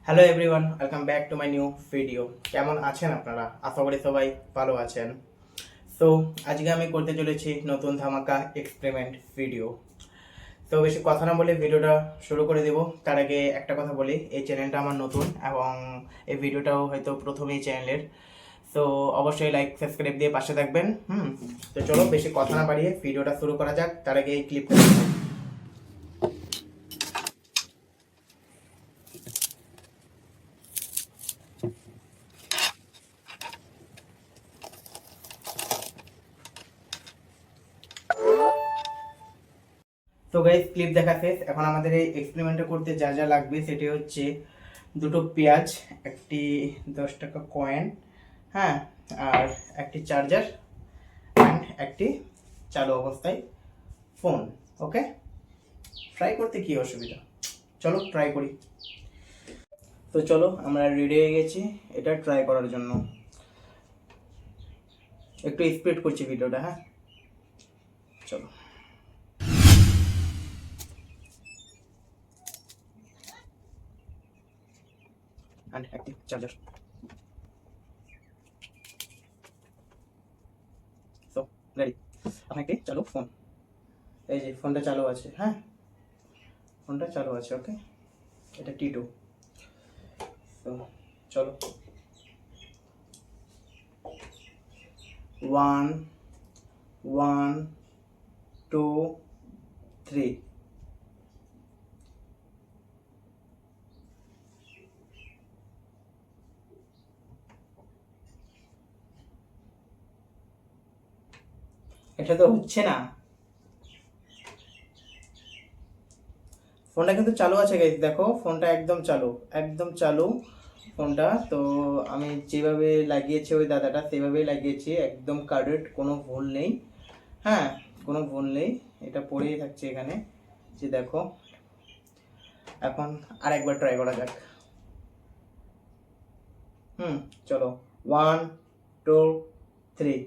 Hello everyone, welcome back to my new video. কেমন আছেন আপনারা? আশা করি সবাই ভালো আছেন। সো আজকে আমি করতে চলেছি নতুন ধামাকা এক্সপেরিমেন্ট ভিডিও। তো বেশি কথা না বলে ভিডিওটা শুরু করে দেব। তার আগে একটা কথা বলি, এই চ্যানেলটা আমার নতুন এবং এই ভিডিওটাও হয়তো প্রথমেই চ্যানেলের। সো অবশ্যই লাইক সাবস্ক্রাইব দিয়ে পাশে থাকবেন। তো চলো বেশি কথা না বাড়িয়ে ভিডিওটা শুরু করা যাক। তার আগে এই ক্লিপটা তো গাইস, ক্লিপ দেখা শেষ। এখন আমাদের এই এক্সপেরিমেন্টটা করতে যা যা লাগবে সেটি হচ্ছে দুটো পেঁয়াজ, একটি 10 টাকা কয়েন, হ্যাঁ, আর একটি চার্জার অ্যান্ড একটি চালু অবস্থায় ফোন। ওকে, ট্রাই করতে কি অসুবিধা, চলো ট্রাই করি। তো চলো, আমরা রেডি হয়ে গেছি এটা ট্রাই করার জন্য। একটু স্পিড করছি ভিডিওটা, হ্যাঁ চলো। অ্যান্ড একটি চার্জার। So ready. এখন একটি চালু ফোন, এই যে ফোনটা চালু আছে, হ্যাঁ ফোনটা চালু আছে। ওকে, এটা T2। তো চলো, 1 1 2 3। এটা তো হচ্ছে না, ফোনটা কিন্তু চালু আছে গাইস, দেখো ফোনটা একদম চালু, একদম চালু ফোনটা। তো আমি যেভাবে লাগিয়েছি ওই দাদাটা সেভাবেই লাগিয়েছি, একদম কারেক্ট, কোনো ভুল নেই, হ্যাঁ কোনো ভুল নেই। এটা পড়েই থাকছে এখানে, যে দেখো। এখন আরেকবার ট্রাই করা যাক। চলো, 1 2 3।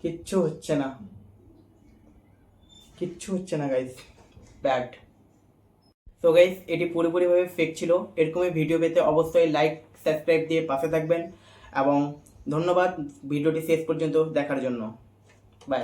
কিচ্ছু হচ্ছে না, কিচ্ছু হচ্ছে না গাইস, ব্যাড। তো গাইস, এটি পুরোপুরিভাবে ফেক ছিল। এরকমই ভিডিও পেতে অবশ্যই লাইক সাবস্ক্রাইব দিয়ে পাশে থাকবেন এবং ধন্যবাদ ভিডিওটি শেষ পর্যন্ত দেখার জন্য। বাই।